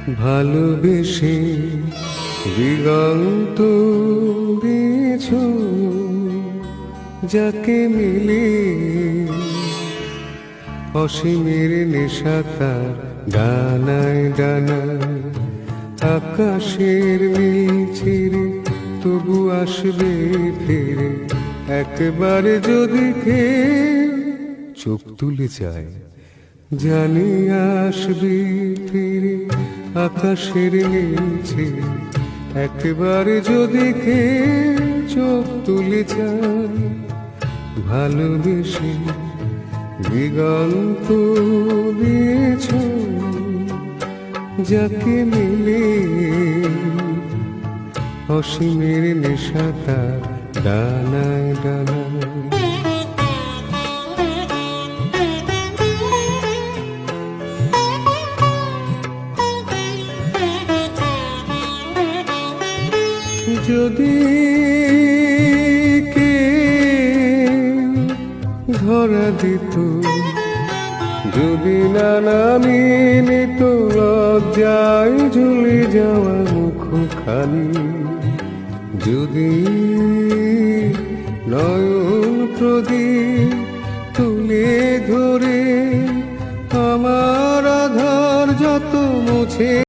ভালোবেসে দিগন্ত দিয়েছ যাকে মিলে অসীমের নেশা তার ডানায় ডানায় আকাশের নীল ছিঁড়ে তবু আসবে ফিরে একবার যদি চোখ তুলে যায় জানি আসবি ফিরে আকাশের নিচে একবার যদি চোখ তুলে যায় ভালোবেসে দিগন্ত দিয়েছ যাকে মিলে অসীমের নেশা তার ডানায় ডানায়। যদি কে ধরা দিত যদি না নামিয়ে নিত লজ্জায় ঝুলে যাওয়া মুখখানি যদি নয়ন প্রদীপ তুলে ধরে আমার আধার যত মুছে